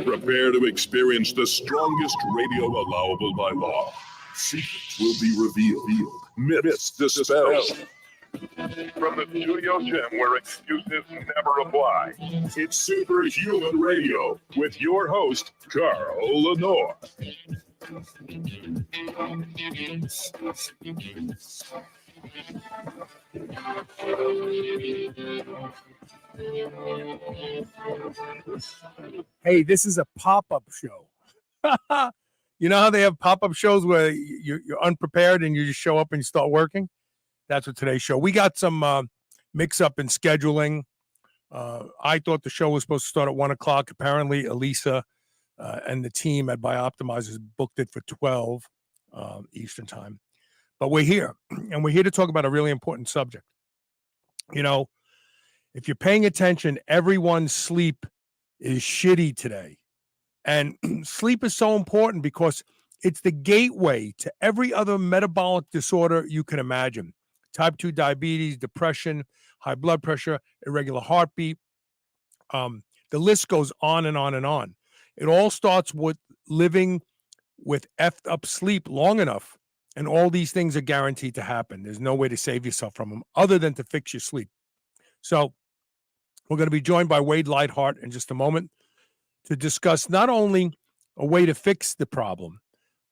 Prepare to experience the strongest radio allowable by law. Secrets will be revealed. Myths dispelled. From the studio gym where excuses never apply, it's Superhuman Radio with your host, Carl Lenore. Hey, this is a pop-up show. You know how they have pop-up shows where you're unprepared and you just show up and you start working? That's what today's show. We got some mix-up in scheduling. I thought the show was supposed to start at 1 o'clock. Apparently, Elisa and the team at Bioptimizers booked it for 12 Eastern time. But we're here, and we're here to talk about a really important subject. You know, if you're paying attention, everyone's sleep is shitty today. And sleep is so important because it's the gateway to every other metabolic disorder you can imagine. Type 2 diabetes, depression, high blood pressure, irregular heartbeat. The list goes on and on and on. It all starts with living with effed up sleep long enough, and all these things are guaranteed to happen. There's no way to save yourself from them other than to fix your sleep. So we're going to be joined by Wade Lightheart in just a moment to discuss not only a way to fix the problem,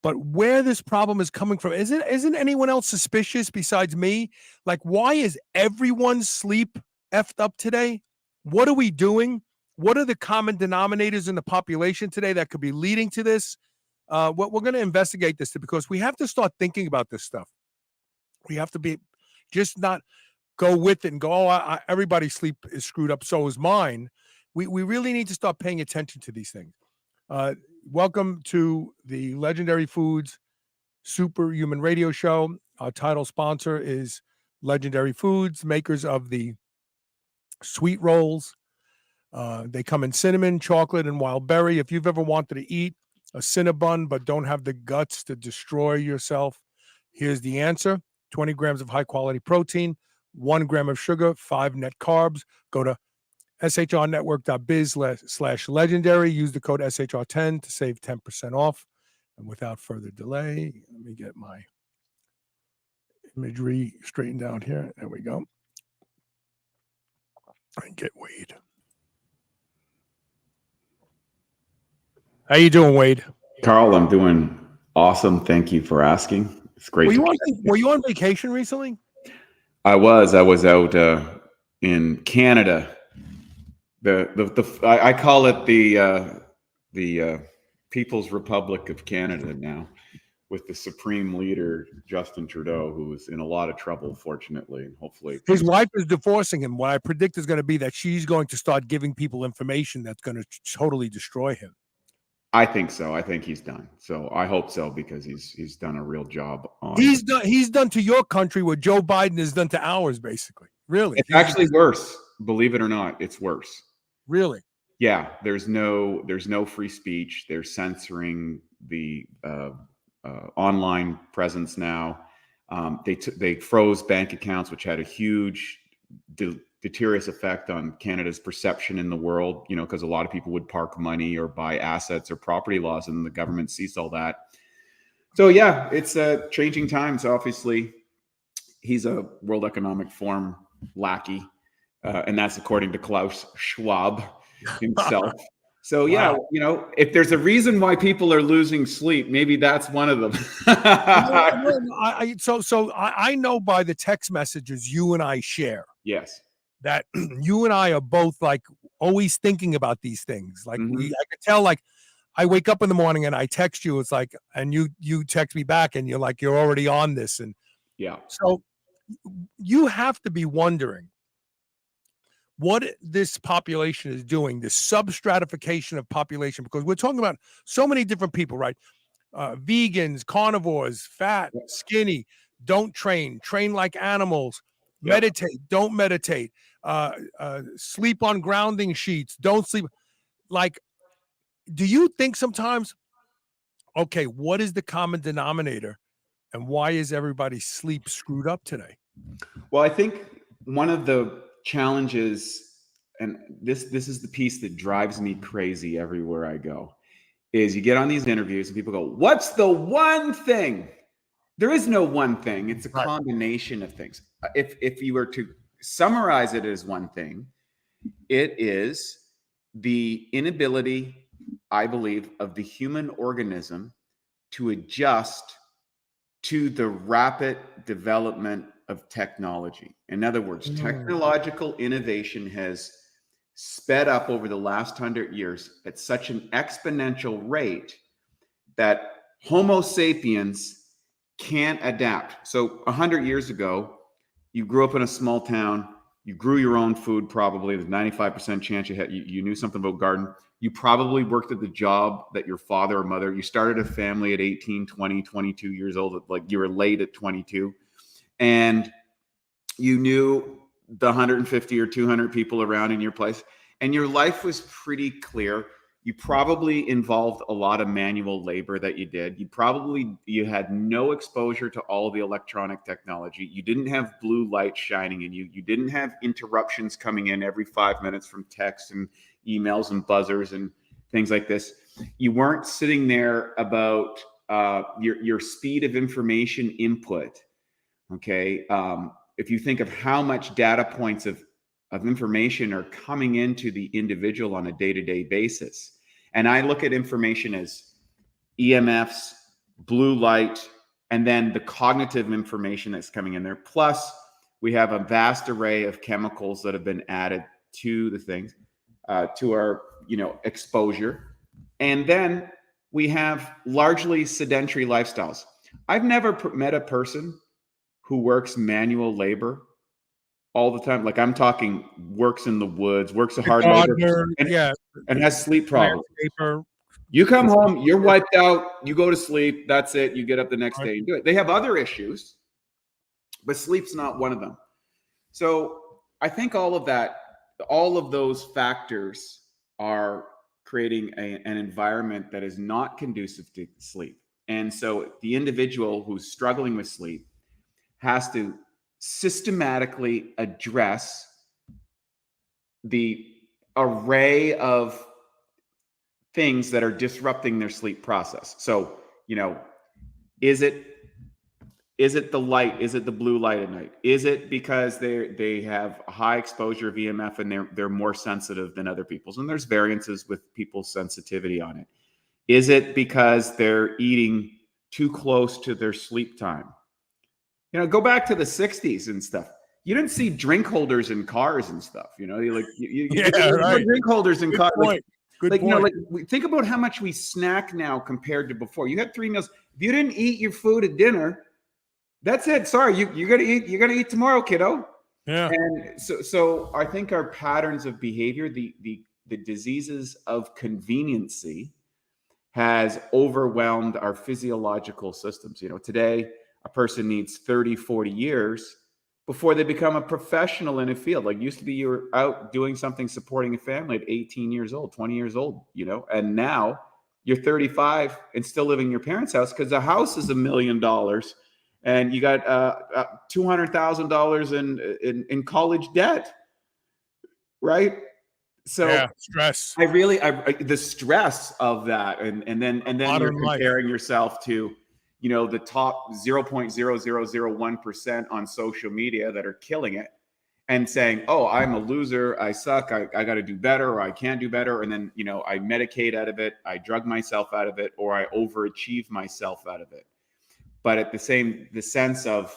but where this problem is coming from. Isn't anyone else suspicious besides me? Like, why is everyone's sleep effed up today? What are we doing? What are the common denominators in the population today that could be leading to this? We're going to investigate this because we have to start thinking about this stuff. We have to be just not go with it and go, oh, everybody's sleep is screwed up, so is mine. We really need to start paying attention to these things. Welcome to the Legendary Foods Superhuman Radio Show. Our title sponsor is Legendary Foods, makers of the sweet rolls. They come in cinnamon, chocolate, and wild berry. If you've ever wanted to eat a Cinnabon but don't have the guts to destroy yourself, here's the answer. 20 grams of high-quality protein, 1 gram of sugar, 5 net carbs. Go to shrnetwork.biz/legendary. Use the code SHR10 to save 10% off. And without further delay, let me get my imagery straightened out here. There we go. And get Wade. How you doing, Wade? Carl, I'm doing awesome. Thank you for asking. It's great. Were you on vacation recently? I was out in Canada. I call it the People's Republic of Canada now, with the Supreme Leader Justin Trudeau, who is in a lot of trouble, fortunately, and hopefully his wife is divorcing him. What I predict is going to be that she's going to start giving people information that's going to totally destroy him. I think so. I think he's done. So I hope so, because he's done a real job on. He's done to your country what Joe Biden has done to ours, basically. Really, it's actually worse. Believe it or not, it's worse. Really? Yeah. There's no free speech. They're censoring the online presence now. They froze bank accounts, which had a huge deleterious effect on Canada's perception in the world, you know, because a lot of people would park money or buy assets or property laws, and the government sees all that. So yeah, it's changing times. Obviously, he's a World Economic Forum lackey, and that's according to Klaus Schwab himself. So yeah, wow. You know, if there's a reason why people are losing sleep, maybe that's one of them. So I know by the text messages you and I share. Yes. That you and I are both like always thinking about these things. Like I could tell, like I wake up in the morning and I text you. It's like, and you text me back and you're like, you're already on this. And Yeah. So you have to be wondering what this population is doing, the substratification of population, because we're talking about so many different people, right? Vegans, carnivores, fat, Yep. skinny, don't train, train like animals, Yep. meditate, don't meditate, sleep on grounding sheets, don't sleep. Like, do you think sometimes, okay, what is the common denominator and why is everybody's sleep screwed up today? Well, I think one of the challenges, and this is the piece that drives me crazy everywhere I go, is you get on these interviews and people go, "What's the one thing?" There is no one thing. It's a Right. combination of things. If you were to summarize it as one thing, it is the inability, I believe, of the human organism to adjust to the rapid development of technology. In other words, technological innovation has sped up over the last 100 years at such an exponential rate that Homo sapiens can't adapt. So 100 years ago, you grew up in a small town, you grew your own food, probably there's 95% chance you knew something about garden. You probably worked at the job that your father or mother, you started a family at 18, 20, 22 years old, like you were late at 22. And you knew the 150 or 200 people around in your place, and your life was pretty clear. You probably involved a lot of manual labor that you did. You had no exposure to all the electronic technology. You didn't have blue light shining in you. You didn't have interruptions coming in every 5 minutes from text and emails and buzzers and things like this. You weren't sitting there about your speed of information input. Okay. If you think of how much data points of information are coming into the individual on a day-to-day basis. And I look at information as EMFs, blue light, and then the cognitive information that's coming in there. Plus, we have a vast array of chemicals that have been added to the things, to our, exposure. And then we have largely sedentary lifestyles. I've never met a person who works manual labor all the time. Like I'm talking works in the woods, works a hard labor, and has sleep problems. You come home, you're wiped out, you go to sleep, that's it. You get up the next day and do it. They have other issues, but sleep's not one of them. So I think all of those factors are creating an environment that is not conducive to sleep. And so the individual who's struggling with sleep has to systematically address the array of things that are disrupting their sleep process. So, is it the light? Is it the blue light at night? Is it because they have a high exposure of EMF and they're more sensitive than other people's? And there's variances with people's sensitivity on it. Is it because they're eating too close to their sleep time? Go back to the 60s and stuff. You didn't see drink holders in cars and stuff. You drink holders in cars. Good point. Think about how much we snack now compared to before. You had 3 meals. If you didn't eat your food at dinner, that's it. Sorry, you're gonna eat. You're gonna eat tomorrow, kiddo. Yeah. And so I think our patterns of behavior, the diseases of conveniency, has overwhelmed our physiological systems. Today a person needs 30, 40 years before they become a professional in a field. Like used to be you were out doing something, supporting a family at 18 years old, 20 years old, and now you're 35 and still living in your parents' house because the house is $1 million and you got $200,000 in college debt, right? So stress. The stress of that, and then you're comparing yourself to the top 0.0001% on social media that are killing it and saying, oh, I'm a loser, I suck, I got to do better, or I can't do better. And then, I medicate out of it, I drug myself out of it, or I overachieve myself out of it. But at the sense of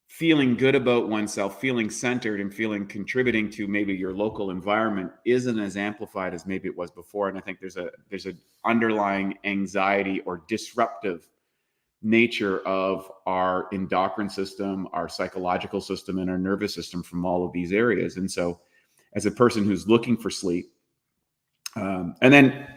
feeling good about oneself, feeling centered and contributing to maybe your local environment isn't as amplified as maybe it was before. And I think there's an underlying anxiety or disruptive nature of our endocrine system, our psychological system, and our nervous system from all of these areas. And so as a person who's looking for sleep, and then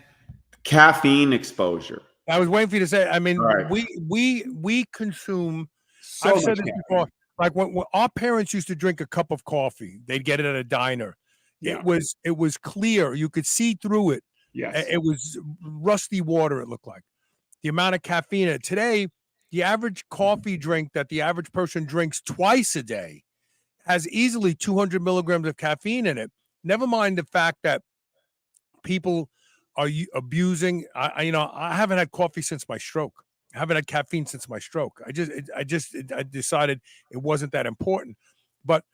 caffeine exposure. I was waiting for you to say. I mean, Right. we consume. So I've said much this caffeine. before. Like when our parents used to drink a cup of coffee, they'd get it at a diner. Yeah. It was clear. You could see through it. Yes. It was rusty water. It looked like the amount of caffeine in it. Today, the average coffee drink that the average person drinks twice a day has easily 200 milligrams of caffeine in it. Never mind the fact that people are abusing. I haven't had coffee since my stroke. I haven't had caffeine since my stroke. I decided it wasn't that important. But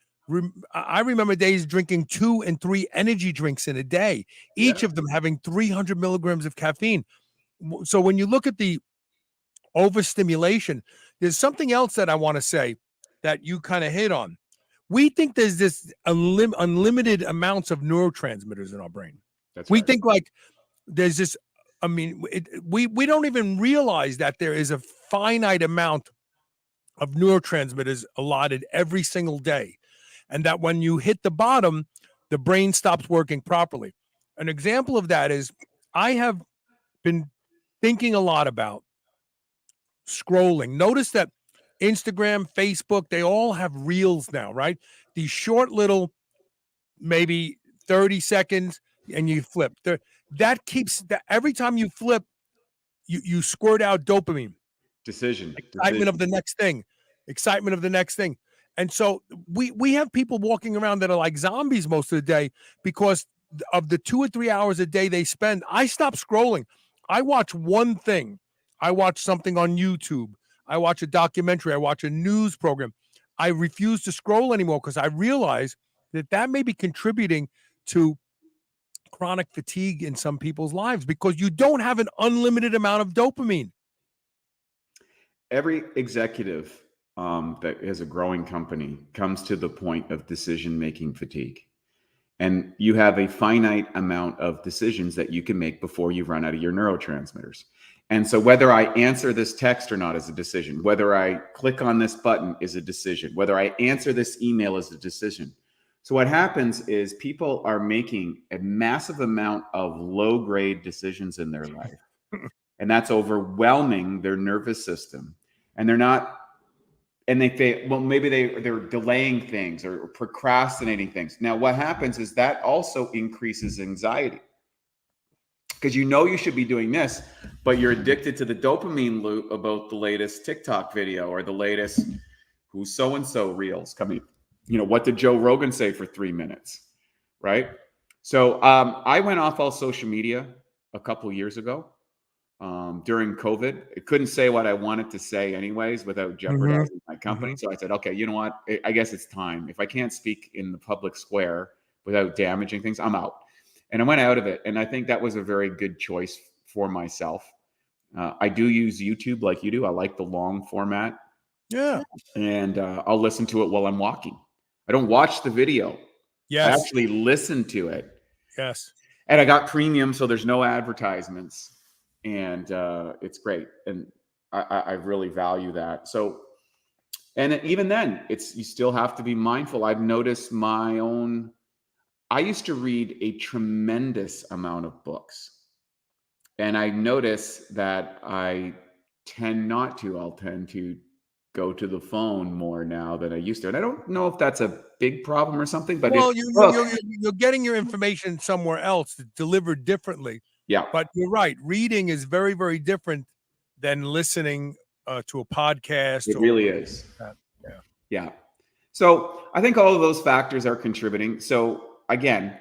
I remember days drinking 2 and 3 energy drinks in a day, each of them having 300 milligrams of caffeine. So when you look at the overstimulation, there's something else that I want to say that you kind of hit on. We think there's this unlimited amounts of neurotransmitters in our brain. We think like there's this. I mean, we don't even realize that there is a finite amount of neurotransmitters allotted every single day, and that when you hit the bottom, the brain stops working properly. An example of that is I have been thinking a lot about scrolling. Notice that Instagram, Facebook, they all have reels now, right? These short little, maybe 30 seconds, and you flip. That keeps that every time you flip, you squirt out dopamine. Excitement of the next thing. Excitement of the next thing. And so we have people walking around that are like zombies most of the day because of the 2 or 3 hours a day they spend. I stop scrolling. I watch one thing. I watch something on YouTube. I watch a documentary. I watch a news program. I refuse to scroll anymore because I realize that may be contributing to chronic fatigue in some people's lives because you don't have an unlimited amount of dopamine. Every executive that has a growing company comes to the point of decision-making fatigue. And you have a finite amount of decisions that you can make before you run out of your neurotransmitters. And so whether I answer this text or not is a decision. Whether I click on this button is a decision. Whether I answer this email is a decision. So what happens is people are making a massive amount of low-grade decisions in their life. And that's overwhelming their nervous system. And they're not, and they say, well, maybe they're delaying things or procrastinating things. Now, what happens is that also increases anxiety. Because you should be doing this, but you're addicted to the dopamine loop about the latest TikTok video or the latest who's so-and-so reels coming. What did Joe Rogan say for 3 minutes, right? So I went off all social media a couple of years ago during COVID. I couldn't say what I wanted to say anyways without jeopardizing my company. So I said, okay, you know what? I guess it's time. If I can't speak in the public square without damaging things, I'm out. And I went out of it. And I think that was a very good choice for myself. I do use YouTube like you do. I like the long format. Yeah. And I'll listen to it while I'm walking. I don't watch the video. Yes. I actually listen to it. Yes. And I got premium, so there's no advertisements. And it's great. And I really value that. So, and even then, you still have to be mindful. I've noticed I used to read a tremendous amount of books. And I notice that I tend not to. I'll tend to go to the phone more now than I used to. And I don't know if that's a big problem or something, but you're getting your information somewhere else delivered differently. Yeah. But you're right. Reading is very, very different than listening to a podcast. It really is. Yeah. So I think all of those factors are contributing. So again,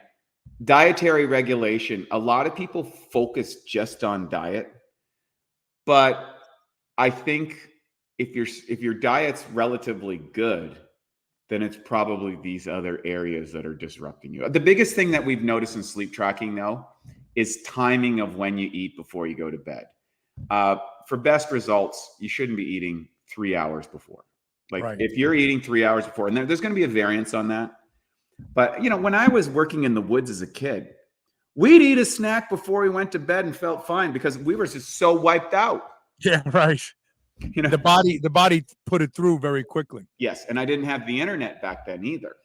dietary regulation, a lot of people focus just on diet, but I think if your diet's relatively good, then it's probably these other areas that are disrupting you. The biggest thing that we've noticed in sleep tracking, though, is timing of when you eat before you go to bed. For best results, you shouldn't be eating 3 hours before. If you're eating 3 hours before, and there's going to be a variance on that. But, when I was working in the woods as a kid, we'd eat a snack before we went to bed and felt fine because we were just so wiped out. Yeah, right. The body put it through very quickly. Yes, and I didn't have the internet back then either.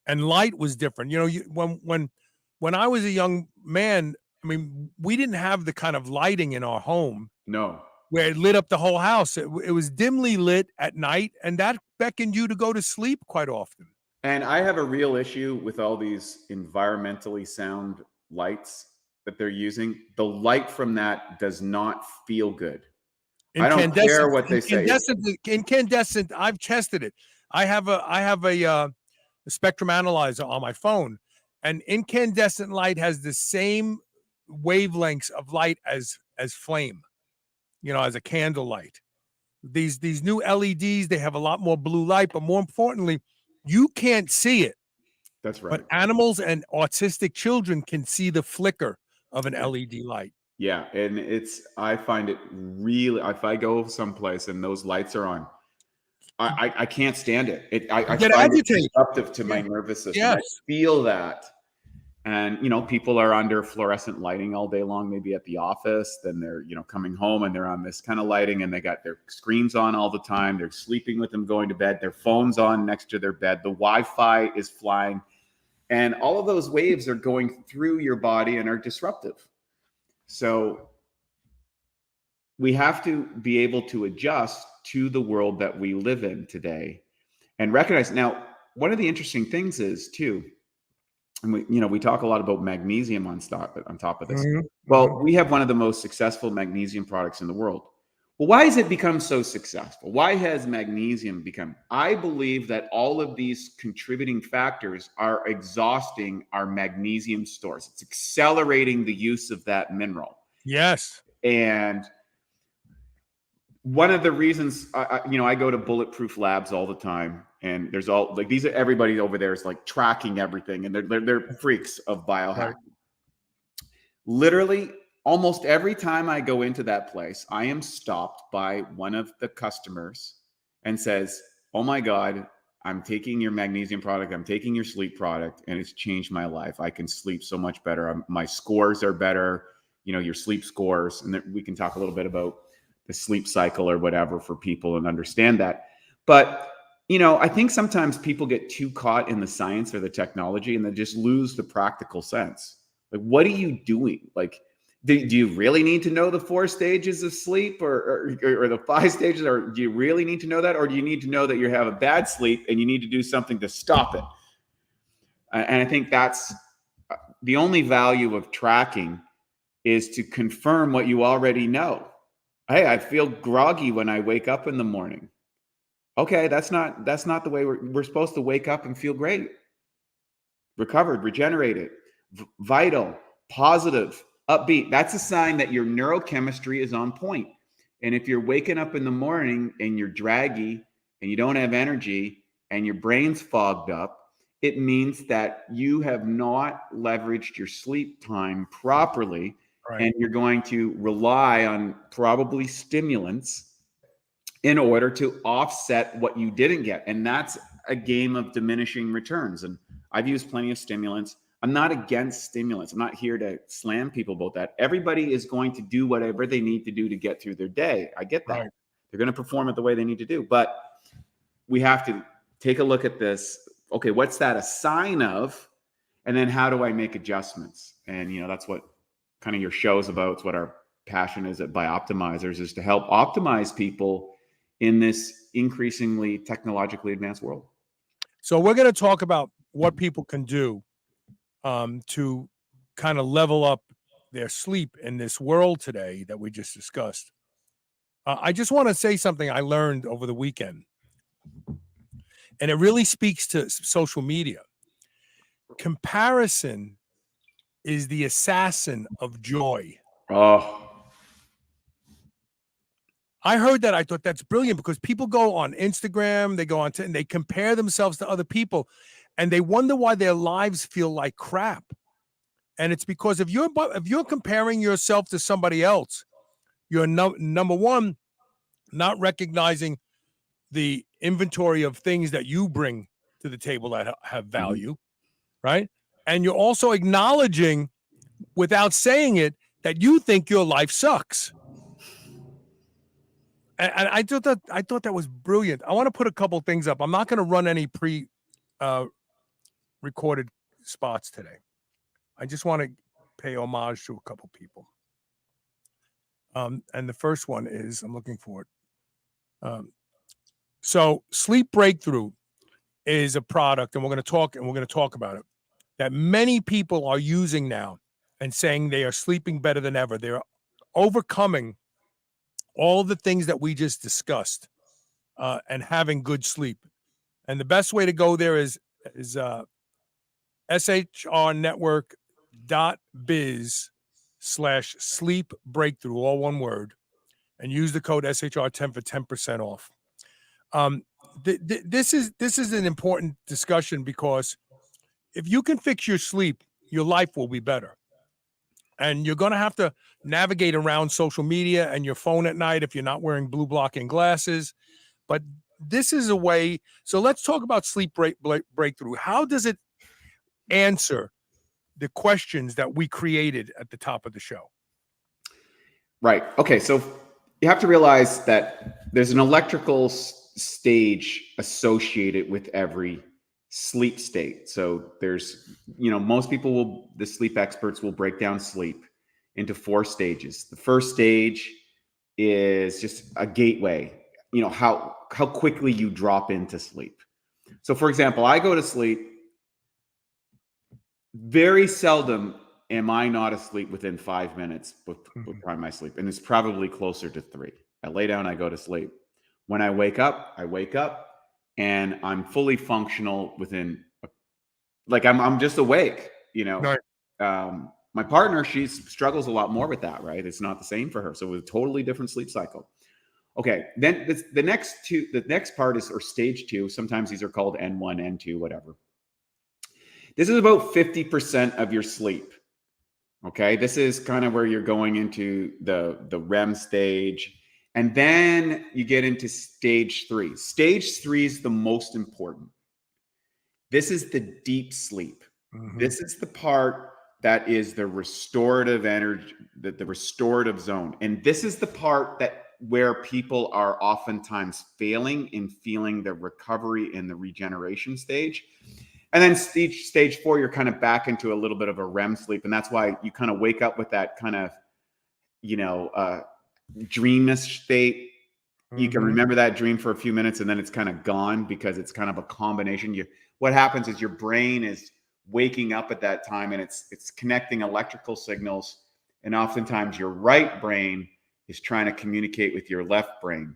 And light was different. When I was a young man, I mean, we didn't have the kind of lighting in our home. No. Where it lit up the whole house. It was dimly lit at night, and that beckoned you to go to sleep quite often. And I have a real issue with all these environmentally sound lights that they're using. The light from that does not feel good. I don't care what they say. Incandescent, I've tested it. I have a spectrum analyzer on my phone, and incandescent light has the same wavelengths of light as flame, as a candle light. These new LEDs, they have a lot more blue light, but more importantly, you can't see it. That's right. But animals and autistic children can see the flicker of an LED light. Yeah, and I find it really, if I go someplace and those lights are on, I can't stand it. I get find agitated. It disruptive to my nervous system. Yes. I feel that. And, people are under fluorescent lighting all day long, maybe at the office. Then they're, coming home and they're on this kind of lighting and they got their screens on all the time. They're sleeping with them, going to bed, their phone's on next to their bed. The Wi-Fi is flying. And all of those waves are going through your body and are disruptive. So we have to be able to adjust to the world that we live in today and recognize. Now, one of the interesting things is too, and we talk a lot about magnesium on top of this. Mm-hmm. Well, we have one of the most successful magnesium products in the world. Well, why has it become so successful? Why has magnesium become? I believe that all of these contributing factors are exhausting our magnesium stores. It's accelerating the use of that mineral. Yes. And one of the reasons I go to Bulletproof Labs all the time, and there's everybody over there is like tracking everything, and they're freaks of biohacking. Right. Literally, almost every time I go into that place, I am stopped by one of the customers and says, "Oh my God, I'm taking your magnesium product. I'm taking your sleep product, and it's changed my life. I can sleep so much better. My scores are better. Your sleep scores." And we can talk a little bit about the sleep cycle or whatever for people and understand that. But, I think sometimes people get too caught in the science or the technology and they just lose the practical sense. Like, what are you doing? Like, do you really need to know the 4 stages of sleep or the 5 stages? Or do you really need to know that? Or do you need to know that you have a bad sleep and you need to do something to stop it? And I think that's the only value of tracking, is to confirm what you already know. Hey, I feel groggy when I wake up in the morning. Okay, that's not the way we're supposed to wake up and feel great. Recovered, regenerated, vital, positive, upbeat. That's a sign that your neurochemistry is on point. And if you're waking up in the morning and you're draggy and you don't have energy and your brain's fogged up, it means that you have not leveraged your sleep time properly. Right. And you're going to rely on probably stimulants in order to offset what you didn't get. And that's a game of diminishing returns. And I've used plenty of stimulants. I'm not against stimulants. I'm not here to slam people about that. Everybody is going to do whatever they need to do to get through their day. I get that. Right. They're going to perform it the way they need to do. But we have to take a look at this. Okay, what's that a sign of? And then how do I make adjustments? And, that's what kind of your show is about. It's what our passion is at Bioptimizers, is to help optimize people in this increasingly technologically advanced world. So we're going to talk about what people can do to kind of level up their sleep in this world today that we just discussed. I just want to say something I learned over the weekend, and it really speaks to social media. Comparison is the assassin of joy. Oh, I heard that. I thought that's brilliant, because people go on Instagram, they go on and they compare themselves to other people, and they wonder why their lives feel like crap. And it's because if you're comparing yourself to somebody else, you're number one, not recognizing the inventory of things that you bring to the table that have value, right? And you're also acknowledging, without saying it, that you think your life sucks. And I thought that was brilliant. I want to put a couple things up. I'm not going to run any recorded spots today. I just want to pay homage to a couple people. And the first one is, I'm looking for it. So Sleep Breakthrough is a product, and we're going to talk about it, that many people are using now and saying they are sleeping better than ever. They're overcoming all the things that we just discussed and having good sleep. And the best way to go there is shrnetwork.biz/sleep breakthrough, all one word, and use the code SHR10 for 10% off. This is an important discussion, because if you can fix your sleep, your life will be better. And you're going to have to navigate around social media and your phone at night if you're not wearing blue blocking glasses. But this is a way. So let's talk about sleep breakthrough. How does it answer the questions that we created at the top of the show? Right. Okay. So you have to realize that there's an electrical stage associated with every sleep state. So there's, most people the sleep experts will break down sleep into 4 stages. The first stage is just a gateway, how quickly you drop into sleep. So for example, I go to sleep. Very seldom am I not asleep within 5 minutes with my sleep. And it's probably closer to 3. I lay down, I go to sleep. When I wake up, and I'm fully functional within, I'm just awake, Right. My partner, she struggles a lot more with that, right? It's not the same for her. So with a totally different sleep cycle. Okay. Then the next part is, or stage 2. Sometimes these are called N1, N2, whatever. This is about 50% of your sleep. Okay. This is kind of where you're going into the REM stage. And then you get into stage 3. Stage 3 is the most important. This is the deep sleep. Mm-hmm. This is the part that is the restorative energy, the restorative zone. And this is the part where people are oftentimes failing in feeling the recovery and the regeneration stage. And then stage 4, you're kind of back into a little bit of a REM sleep. And that's why you kind of wake up with that kind of, dreamish state. You can remember that dream for a few minutes and then it's kind of gone, because it's kind of a combination. What happens is your brain is waking up at that time, and it's connecting electrical signals. And oftentimes your right brain is trying to communicate with your left brain,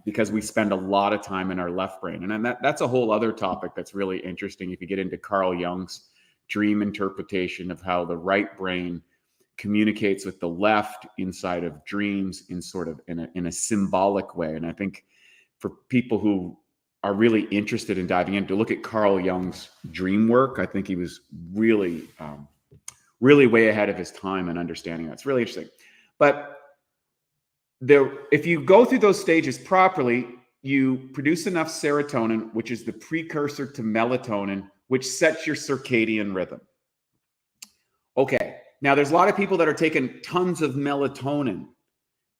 because we spend a lot of time in our left brain. And then that's a whole other topic that's really interesting. If you get into Carl Jung's dream interpretation of how the right brain communicates with the left inside of dreams in sort of in a symbolic way. And I think for people who are really interested in diving into, look at Carl Jung's dream work. I think he was really, really way ahead of his time in understanding that. It's really interesting. But if you go through those stages properly, you produce enough serotonin, which is the precursor to melatonin, which sets your circadian rhythm. Okay. Now, there's a lot of people that are taking tons of melatonin,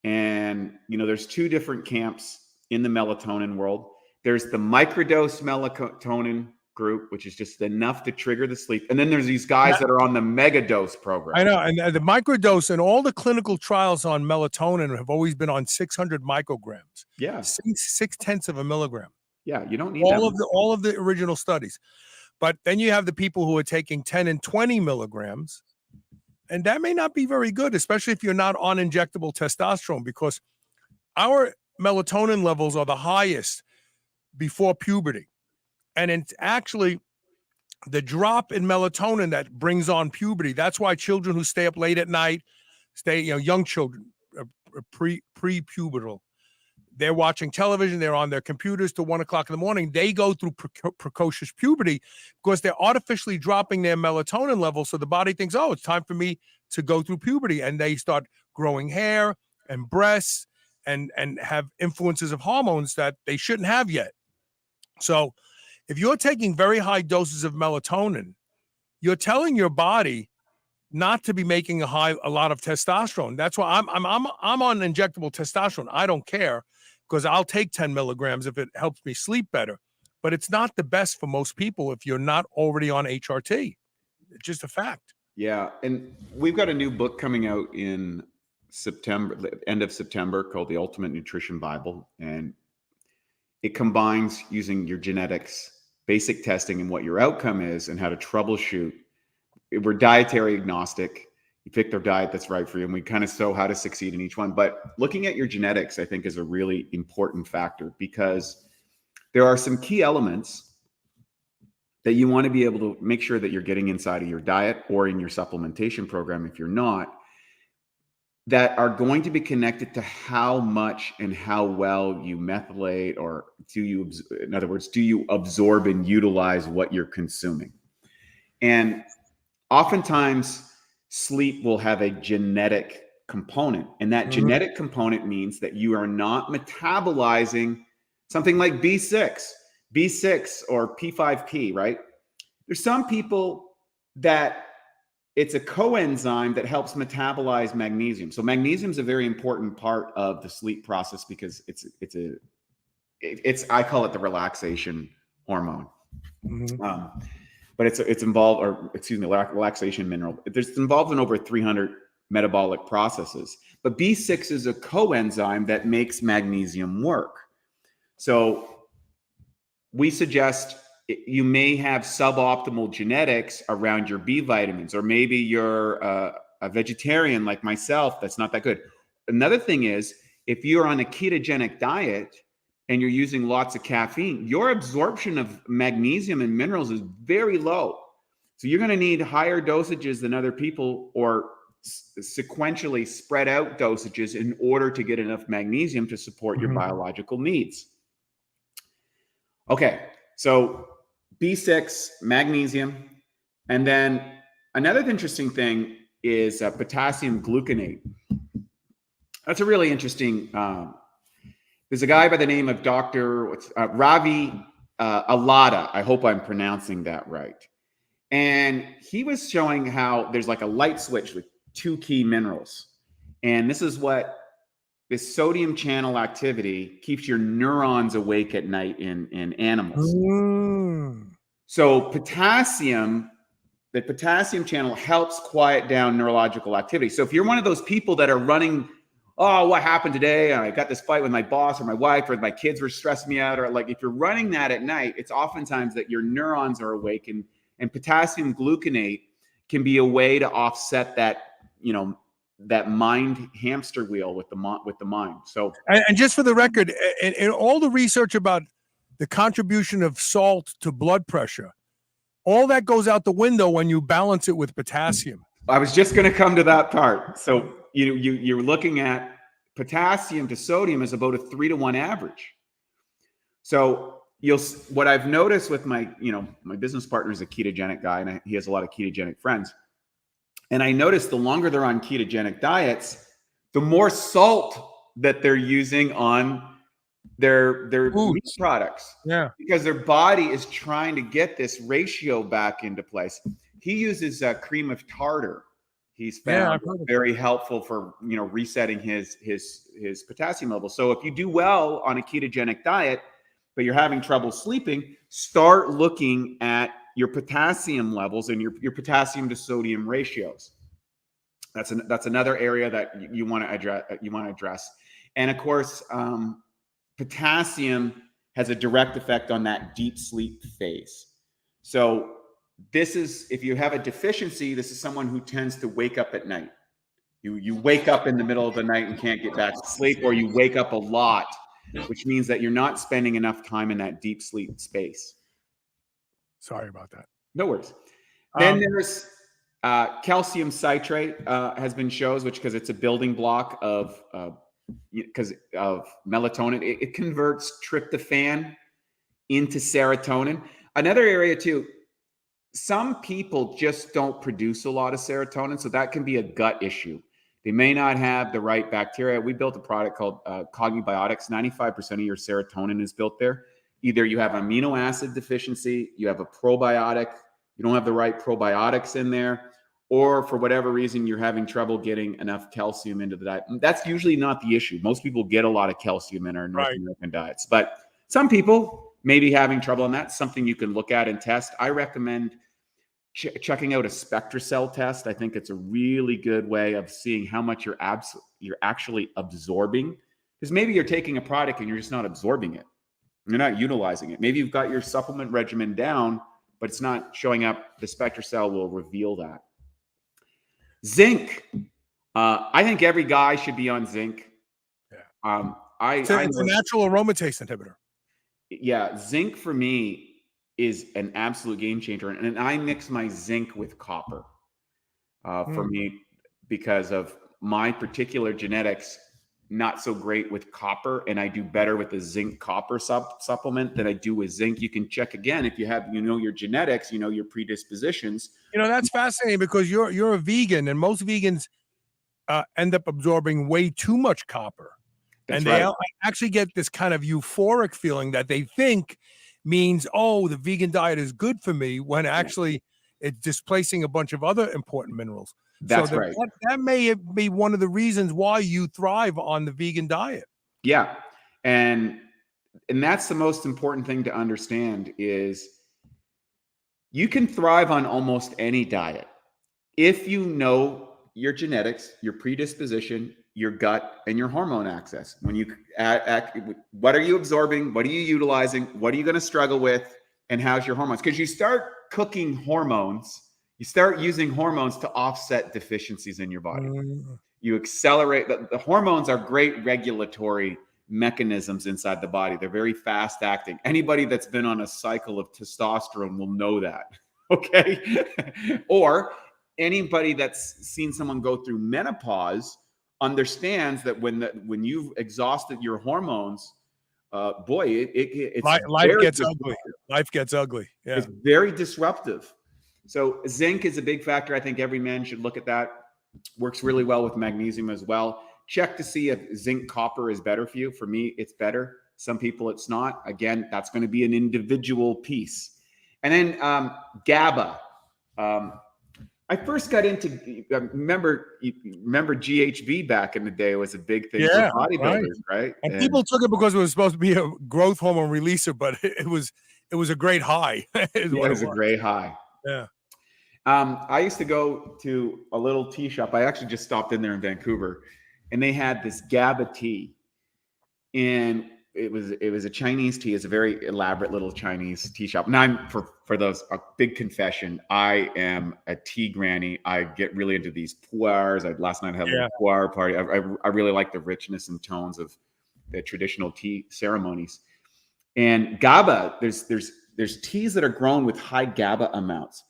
and, there's 2 different camps in the melatonin world. There's the microdose melatonin group, which is just enough to trigger the sleep. And then there's these guys that are on the megadose program. I know. And the microdose, and all the clinical trials on melatonin have always been on 600 micrograms. Yeah. 6/10 of a milligram. Yeah. You don't need all of the original studies. But then you have the people who are taking 10 and 20 milligrams. And that may not be very good, especially if you're not on injectable testosterone, because our melatonin levels are the highest before puberty. And it's actually the drop in melatonin that brings on puberty. That's why children who stay up late at night, young children, pre-pubertal, they're watching television, they're on their computers till 1 o'clock in the morning. They go through precocious puberty because they're artificially dropping their melatonin levels. So the body thinks, oh, it's time for me to go through puberty. And they start growing hair and breasts and have influences of hormones that they shouldn't have yet. So if you're taking very high doses of melatonin, you're telling your body, not to be making a lot of testosterone. That's why I'm on injectable testosterone. I don't care, because I'll take 10 milligrams if it helps me sleep better. But it's not the best for most people if you're not already on HRT. It's just a fact. Yeah, and we've got a new book coming out in September, end of September, called The Ultimate Nutrition Bible, and it combines using your genetics, basic testing, and what your outcome is, and how to troubleshoot. We're dietary agnostic. You pick the diet that's right for you, and we kind of show how to succeed in each one. But looking at your genetics, I think, is a really important factor, because there are some key elements that you want to be able to make sure that you're getting inside of your diet or in your supplementation program, if you're not, that are going to be connected to how much and how well you methylate, or in other words, do you absorb and utilize what you're consuming? And oftentimes sleep will have a genetic component, and that genetic component means that you are not metabolizing something like B6 or P5P, right? There's some people that it's a coenzyme that helps metabolize magnesium. So magnesium is a very important part of the sleep process, because it's I call it the relaxation hormone. But it's involved, or excuse me, relaxation mineral. It's involved in over 300 metabolic processes. But B6 is a coenzyme that makes magnesium work. So we suggest you may have suboptimal genetics around your B vitamins, or maybe you're a vegetarian like myself. That's not that good. Another thing is, if you're on a ketogenic diet and you're using lots of caffeine, your absorption of magnesium and minerals is very low. So you're going to need higher dosages than other people, or sequentially spread out dosages, in order to get enough magnesium to support your biological needs. Okay, so B6, magnesium, and then another interesting thing is potassium gluconate. That's a really interesting. There's a guy by the name of Dr. Ravi Alada. I hope I'm pronouncing that right. And he was showing how there's like a light switch with two key minerals, and this is what this sodium channel activity keeps your neurons awake at night in animals. So potassium, the potassium channel helps quiet down neurological activity. So if you're one of those people that are running, oh, what happened today? I got this fight with my boss or my wife, or my kids were stressing me out, or like, if you're running that at night, it's oftentimes that your neurons are awake, and potassium gluconate can be a way to offset that, that mind hamster wheel with the mind. So, and just for the record, in all the research about the contribution of salt to blood pressure, all that goes out the window when you balance it with potassium. I was just going to come to that part. So you're looking at potassium to sodium is about a 3-to-1 average. So what I've noticed with my business partner is a ketogenic guy, and he has a lot of ketogenic friends. And I noticed the longer they're on ketogenic diets, the more salt that they're using on their meat products. Yeah. Because their body is trying to get this ratio back into place. He uses cream of tartar. He's found very helpful for resetting his potassium level. So if you do well on a ketogenic diet, but you're having trouble sleeping, start looking at your potassium levels and your potassium to sodium ratios. That's another area that you want to address. And of course, potassium has a direct effect on that deep sleep phase. So this is, if you have a deficiency, this is someone who tends to wake up at night. You wake up in the middle of the night and can't get back to sleep, or you wake up a lot, which means that you're not spending enough time in that deep sleep space. Sorry about that. No worries. Then there's calcium citrate has been shown, because it's a building block of melatonin. It converts tryptophan into serotonin. Another area too, some people just don't produce a lot of serotonin, so that can be a gut issue. They may not have the right bacteria. We built a product called Cognibiotics. 95% of your serotonin is built there. Either you have amino acid deficiency, you have a probiotic, you don't have the right probiotics in there, or for whatever reason you're having trouble getting enough calcium into the diet. That's usually not the issue. Most people get a lot of calcium in our North American diets, but some people may be having trouble, and that's something you can look at and test. I recommend checking out a SpectraCell test. I think it's a really good way of seeing how much you're actually absorbing, because maybe you're taking a product and you're just not absorbing it. You're not utilizing it. Maybe you've got your supplement regimen down, but it's not showing up. The SpectraCell will reveal that. Zinc. I think every guy should be on zinc. Yeah. It's a natural aromatase inhibitor. Yeah, zinc for me is an absolute game changer, and I mix my zinc with copper for me because of my particular genetics. Not so great with copper, and I do better with the zinc copper supplement than I do with zinc. You can check again if you have, your genetics, your predispositions. That's fascinating because you're a vegan, and most vegans end up absorbing way too much copper. That's right. They actually get this kind of euphoric feeling that they think means, oh, the vegan diet is good for me, when actually it's displacing a bunch of other important minerals. That's right. That may be one of the reasons why you thrive on the vegan diet. Yeah. And that's the most important thing to understand is you can thrive on almost any diet if you know your genetics, your predisposition, your gut, and your hormone access. When you what are you absorbing? What are you utilizing? What are you going to struggle with? And how's your hormones? Because you start cooking hormones. You start using hormones to offset deficiencies in your body. You accelerate. The hormones are great regulatory mechanisms inside the body. They're very fast acting. Anybody that's been on a cycle of testosterone will know that. Okay. Or anybody that's seen someone go through menopause understands that when you've exhausted your hormones, it's life gets ugly. Life gets ugly. Yeah. It's very disruptive. So zinc is a big factor. I think every man should look at that. Works really well with magnesium as well. Check to see if zinc copper is better for you. For me, it's better. Some people it's not. Again, that's going to be an individual piece. And then GABA. I first got into, remember GHB back in the day was a big thing for bodybuilders, right? And people took it because it was supposed to be a growth hormone releaser, but it was a great high. It was a great high. Yeah. I used to go to a little tea shop. I actually just stopped in there in Vancouver, and they had this GABA tea, and it was a Chinese tea. It's a very elaborate little Chinese tea shop. Now, I'm for those, a big confession. I am a tea granny. I get really into these pu'ers. Last night I had a little pu'er party. I really like the richness and tones of the traditional tea ceremonies. And GABA, there's teas that are grown with high GABA amounts.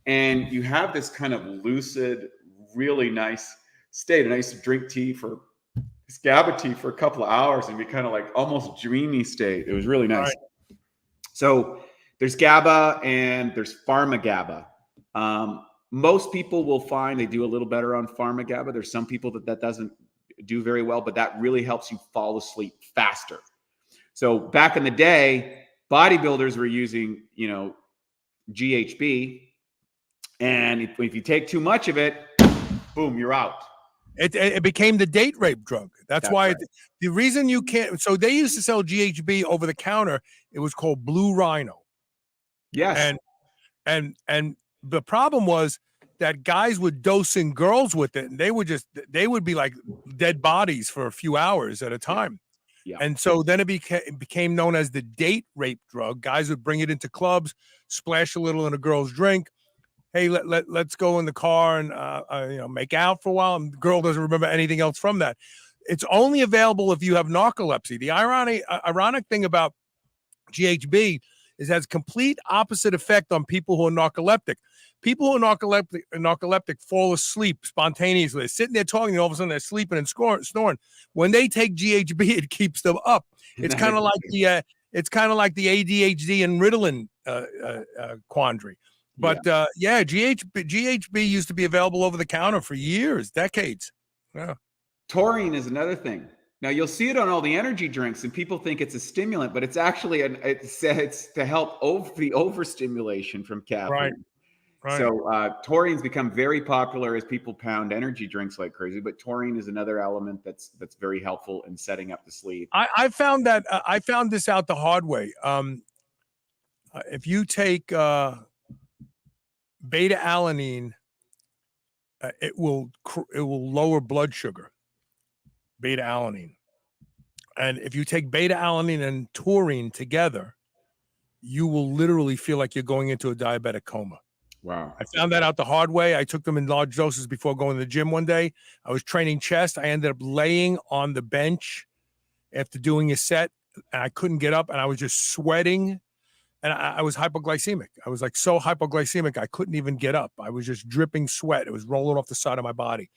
And you have this kind of lucid, really nice state. And I used to drink this GABA tea for a couple of hours and be kind of like almost dreamy state. It was really nice. Right. So there's GABA and there's pharma GABA. Most people will find they do a little better on pharma GABA. There's some people that doesn't do very well, but that really helps you fall asleep faster. So back in the day, bodybuilders were using, GHB. And if you take too much of it, boom, you're out. It became the date rape drug. That's why right. The reason you can't. So they used to sell GHB over the counter. It was called Blue Rhino. Yes. And the problem was that guys were dosing girls with it, and they would be like dead bodies for a few hours at a time. Yeah. And so then it became known as the date rape drug. Guys would bring it into clubs, splash a little in a girl's drink. Hey, let's go in the car and make out for a while. And the girl doesn't remember anything else from that. It's only available if you have narcolepsy. The ironic thing about GHB is it has complete opposite effect on people who are narcoleptic. People who are narcoleptic fall asleep spontaneously. They're sitting there talking, and all of a sudden they're sleeping and snoring. When they take GHB, it keeps them up. It's kind of like the ADHD and Ritalin quandary. But GHB used to be available over the counter for years, decades. Yeah. Taurine is another thing. Now you'll see it on all the energy drinks, and people think it's a stimulant, but it's actually it's to help the overstimulation from caffeine. Right. So taurine's become very popular as people pound energy drinks like crazy. But taurine is another element that's very helpful in setting up the sleep. I found that I found this out the hard way. If you take beta alanine, it will lower blood sugar. Beta alanine, and if you take beta alanine and taurine together, you will literally feel like you're going into a diabetic coma. Wow. I found that out the hard way. I took them in large doses before going to the gym one day. I was training chest. I ended up laying on the bench after doing a set, and I couldn't get up, and I was just sweating, and I was hypoglycemic. I was like so hypoglycemic, I couldn't even get up. I was just dripping sweat. It was rolling off the side of my body.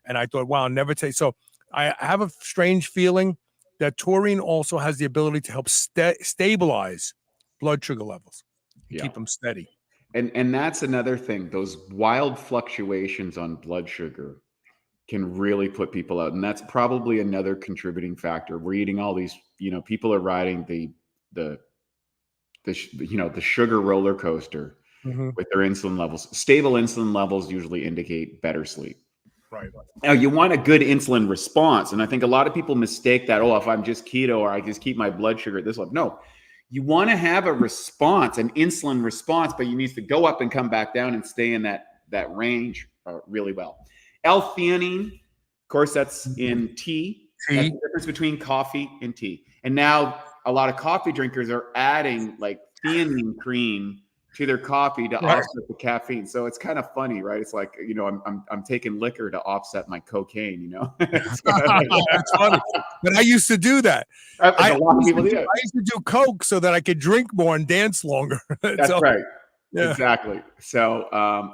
And I thought, wow, I'll never take. So I have a strange feeling that taurine also has the ability to help stabilize blood sugar levels, and keep them steady. And that's another thing. Those wild fluctuations on blood sugar can really put people out. And that's probably another contributing factor. We're eating all these, people are riding the sugar roller coaster with their insulin levels. Stable insulin levels usually indicate better sleep. Right. Now you want a good insulin response. And I think a lot of people mistake that, if I'm just keto or I just keep my blood sugar at this level. No, you want to have a response, an insulin response, but you need to go up and come back down and stay in that range really well. L-theanine, of course, that's in tea. That's the difference between coffee and tea. And now a lot of coffee drinkers are adding like theanine cream to their coffee to offset the caffeine. So it's kind of funny, right? It's like, I'm taking liquor to offset my cocaine, That's funny. But I used to do that. A lot of people do. I used to do coke so that I could drink more and dance longer. That's right. Yeah. Exactly. So,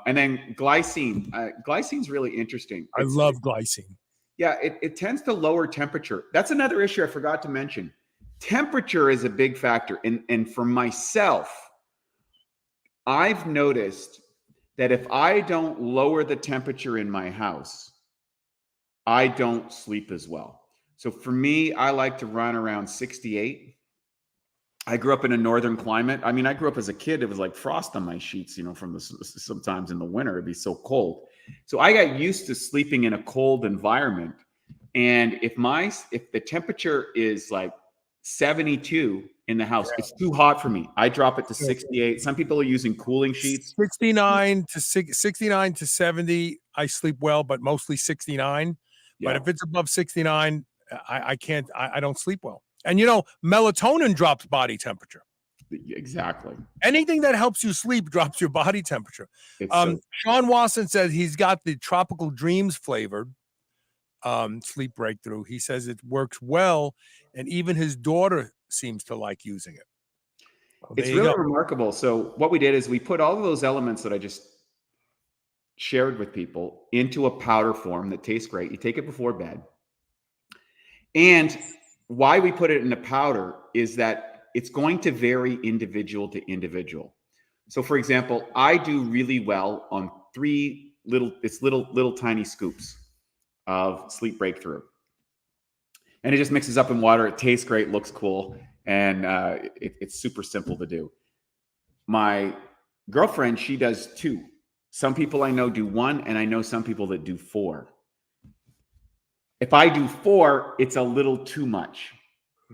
and then glycine. Glycine's really interesting. I love glycine. Yeah, it tends to lower temperature. That's another issue I forgot to mention. Temperature is a big factor. And for myself, I've noticed that if I don't lower the temperature in my house, I don't sleep as well. So for me, I like to run around 68. I grew up in a northern climate. I mean, I grew up as a kid. It was like frost on my sheets, from sometimes in the winter, it'd be so cold. So I got used to sleeping in a cold environment. And if the temperature is like 72 in the house, it's too hot for me. I drop it to 68. Some people are using cooling sheets. 69 to 70, I sleep well, but mostly 69. Yeah. But if it's above 69, I can't. I don't sleep well. And melatonin drops body temperature. Exactly. Anything that helps you sleep drops your body temperature. Sean Wasson says he's got the Tropical Dreams flavored sleep breakthrough. He says it works well, and even his daughter seems to like using it. Well, it's really remarkable. So what we did is we put all of those elements that I just shared with people into a powder form that tastes great. You take it before bed. And why we put it in a powder is that it's going to vary individual to individual. So for example, I do really well on little tiny scoops of sleep breakthrough. And it just mixes up in water. It tastes great, looks cool. And it's super simple to do. My girlfriend, she does 2. Some people I know do 1, and I know some people that do 4. If I do 4, it's a little too much,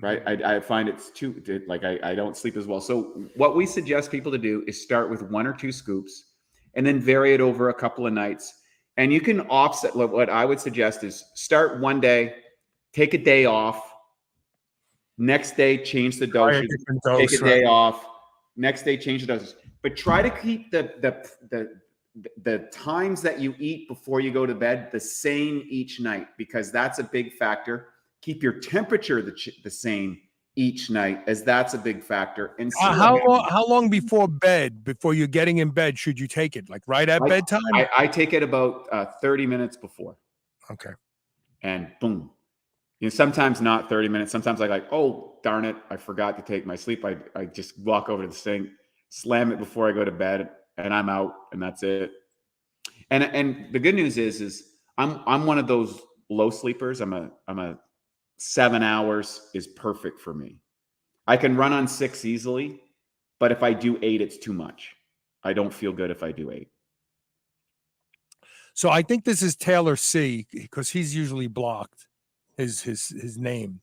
right? I find it's too, like I don't sleep as well. So what we suggest people to do is start with 1 or 2 scoops and then vary it over a couple of nights. And you can offset. What I would suggest is start one day, take a day off. Next day, change the dosage. Take a day off. Next day, change the dosage. But try to keep the times that you eat before you go to bed the same each night, because that's a big factor. Keep your temperature the same each night, as that's a big factor. And how long before bed, before you're getting in bed, should you take it? Like right at bedtime? I take it about 30 minutes before. Okay. And boom. Sometimes not 30 minutes. Sometimes I like, oh, darn it, I forgot to take my sleep. I just walk over to the sink, slam it before I go to bed, and I'm out, and that's it. And the good news is I'm one of those low sleepers. I'm a 7 hours is perfect for me. I can run on 6 easily, but if I do 8, it's too much. I don't feel good if I do 8. So I think this is Taylor C, because he's usually blocked his name.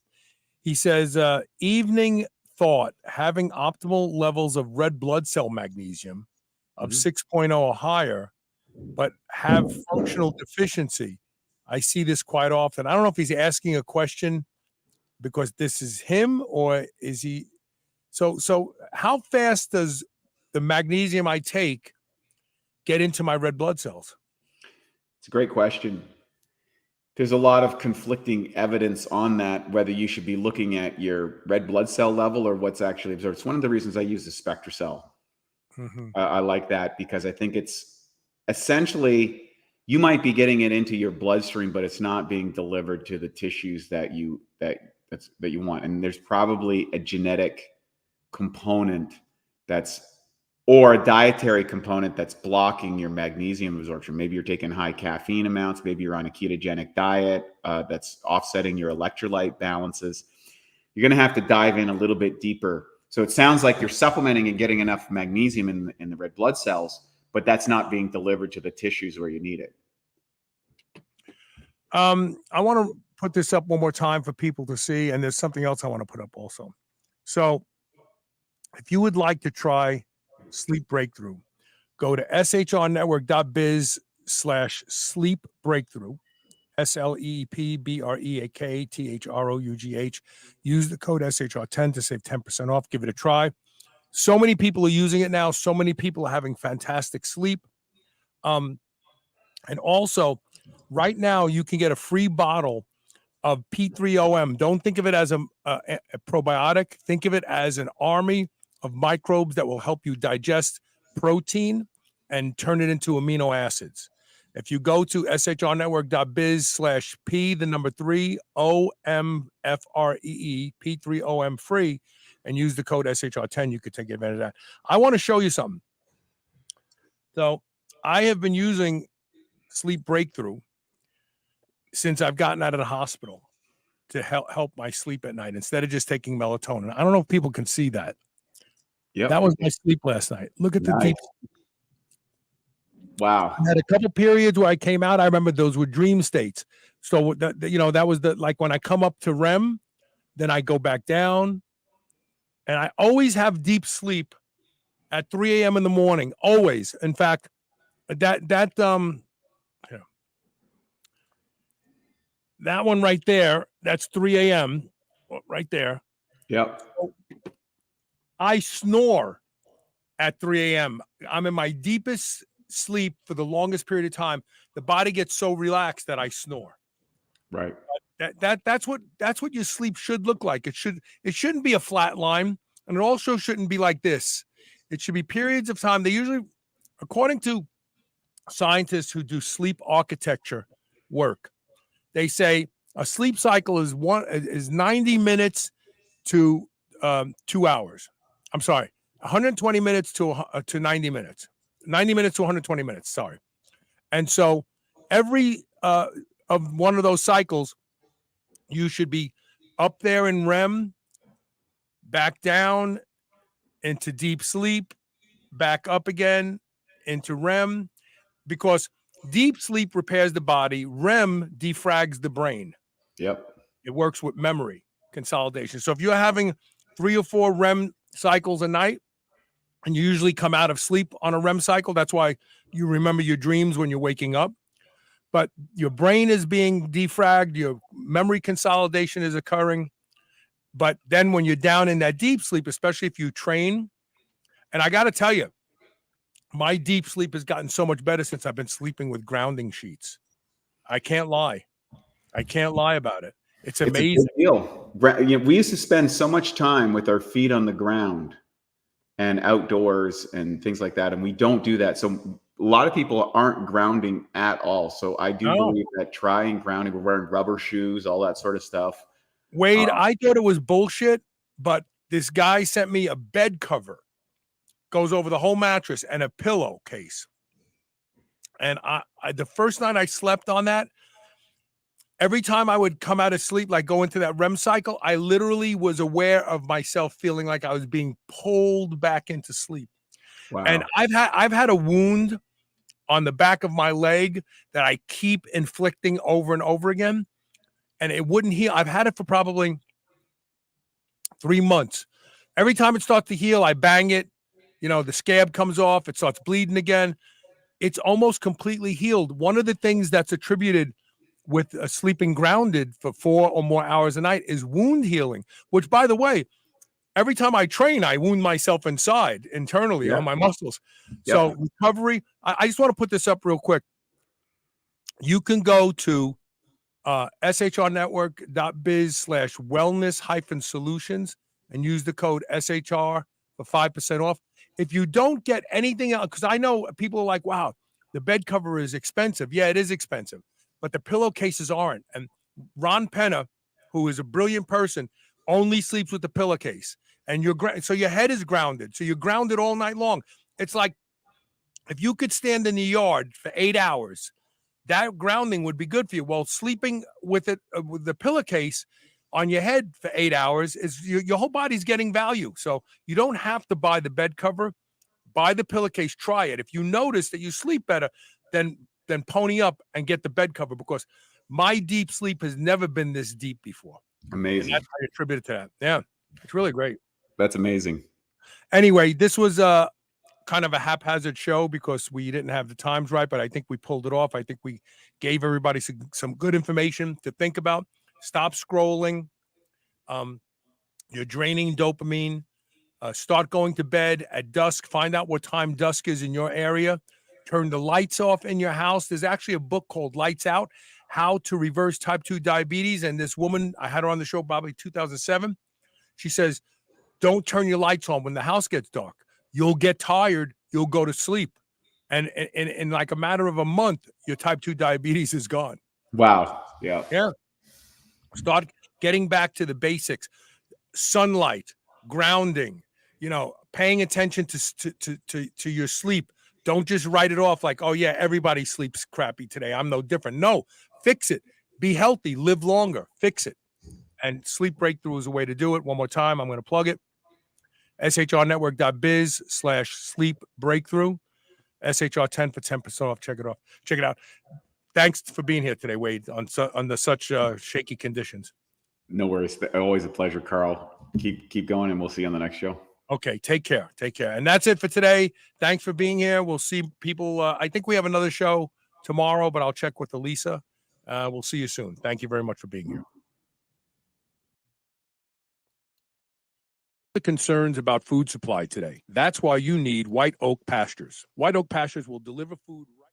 He says, evening thought, having optimal levels of red blood cell magnesium of 6.0 or higher, but have functional deficiency. I see this quite often. I don't know if he's asking a question because this is him, or is he? So how fast does the magnesium I take get into my red blood cells? It's a great question. There's a lot of conflicting evidence on that, whether you should be looking at your red blood cell level or what's actually observed. It's one of the reasons I use the SpectraCell. I like that because I think it's essentially, you might be getting it into your bloodstream, but it's not being delivered to the tissues that you want. And there's probably a genetic component or a dietary component that's blocking your magnesium absorption. Maybe you're taking high caffeine amounts. Maybe you're on a ketogenic diet that's offsetting your electrolyte balances. You're going to have to dive in a little bit deeper. So it sounds like you're supplementing and getting enough magnesium in the red blood cells, but that's not being delivered to the tissues where you need it. I want to put this up one more time for people to see, and there's something else I want to put up also. So if you would like to try Sleep Breakthrough, go to shrnetwork.biz/sleep breakthrough, SLEEPBREAKTHROUGH. Use the code SHR10 to save 10% off. Give it a try. So many people are using it now. So many people are having fantastic sleep. And also, right now, you can get a free bottle of P3OM. Don't think of it as a probiotic. Think of it as an army of microbes that will help you digest protein and turn it into amino acids. If you go to shrnetwork.biz/P, the number 3 OMFREE, P3OM free, and use the code SHR10, you could take advantage of that. I want to show you something. So I have been using Sleep Breakthrough since I've gotten out of the hospital to help my sleep at night instead of just taking melatonin. I don't know if people can see that. Yeah, that was my sleep last night. Look at the deep. Wow. I had a couple periods where I came out. I remember those were dream states. So that was like when I come up to REM, then I go back down, and I always have deep sleep at 3 a.m. in the morning. Always. In fact, that one right there, that's 3 a.m. right there. Yep. I snore at 3 a.m. I'm in my deepest sleep for the longest period of time. The body gets so relaxed that I snore. Right. That's what your sleep should look like. It shouldn't be a flat line, and it also shouldn't be like this. It should be periods of time. They usually, according to scientists who do sleep architecture work, they say a sleep cycle is 90 minutes to 2 hours. I'm sorry, 120 minutes to 90 minutes, 90 minutes to 120 minutes. Sorry. And so every of one of those cycles, you should be up there in REM, back down into deep sleep, back up again into REM, because deep sleep repairs the body. REM defrags the brain. Yep. It works with memory consolidation. So if you're having 3 or 4 REM cycles a night, and you usually come out of sleep on a REM cycle, that's why you remember your dreams when you're waking up. But your brain is being defragged, your memory consolidation is occurring. But then when you're down in that deep sleep, especially if you train, and I got to tell you, my deep sleep has gotten so much better since I've been sleeping with grounding sheets. I can't lie. I can't lie about it. It's amazing. It's a big deal. We used to spend so much time with our feet on the ground and outdoors and things like that, and we don't do that. So a lot of people aren't grounding at all. So I do believe that trying grounding, we're wearing rubber shoes, all that sort of stuff. Wade, I thought it was bullshit, but this guy sent me a bed cover, goes over the whole mattress, and a pillowcase. And I the first night I slept on that, every time I would come out of sleep, like go into that REM cycle, I literally was aware of myself feeling like I was being pulled back into sleep. Wow. And I've had a wound on the back of my leg that I keep inflicting over and over again, and it wouldn't heal. I've had it for probably 3 months. Every time it starts to heal, I bang it. The scab comes off. It starts bleeding again. It's almost completely healed. One of the things that's attributed with sleeping grounded for 4 or more hours a night is wound healing, which, by the way, every time I train, I wound myself internally on my muscles. Yep. So recovery, I just want to put this up real quick. You can go to shrnetwork.biz/wellness-solutions and use the code SHR for 5% off. If you don't get anything else, because I know people are like, wow, the bed cover is expensive. Yeah, it is expensive, but the pillowcases aren't. And Ron Penna, who is a brilliant person, only sleeps with the pillowcase. And so your head is grounded. So you're grounded all night long. It's like if you could stand in the yard for 8 hours, that grounding would be good for you. Well, sleeping with the pillowcase on your head for 8 hours is your whole body's getting value. So you don't have to buy the bed cover, buy the pillowcase, try it. If you notice that you sleep better, then pony up and get the bed cover, because my deep sleep has never been this deep before. Amazing. And I attribute it to that. Yeah, it's really great. That's amazing. Anyway, this was kind of a haphazard show because we didn't have the times right, but I think we pulled it off. I think we gave everybody some good information to think about. Stop scrolling. You're draining dopamine. Start going to bed at dusk. Find out what time dusk is in your area. Turn the lights off in your house. There's actually a book called Lights Out, How to Reverse Type 2 Diabetes. And this woman, I had her on the show probably 2007. She says, don't turn your lights on when the house gets dark. You'll get tired. You'll go to sleep. And in like a matter of a month, your type 2 diabetes is gone. Wow. Yeah. Yeah. Start getting back to the basics. Sunlight, grounding, paying attention to your sleep. Don't just write it off like, oh yeah, everybody sleeps crappy today, I'm no different. No, fix it. Be healthy, live longer, fix it. And Sleep Breakthrough is a way to do it. One more time, I'm going to plug it. shrnetwork.biz/sleep breakthrough. SHR10 for 10% off. Check it out. Thanks for being here today, Wade, under such shaky conditions. No worries. Always a pleasure, Carl. Keep going, and we'll see you on the next show. Okay, take care. And that's it for today. Thanks for being here. We'll see people. I think we have another show tomorrow, but I'll check with Elisa. We'll see you soon. Thank you very much for being here. The concerns about food supply today. That's why you need White Oak Pastures. White Oak Pastures will deliver food right.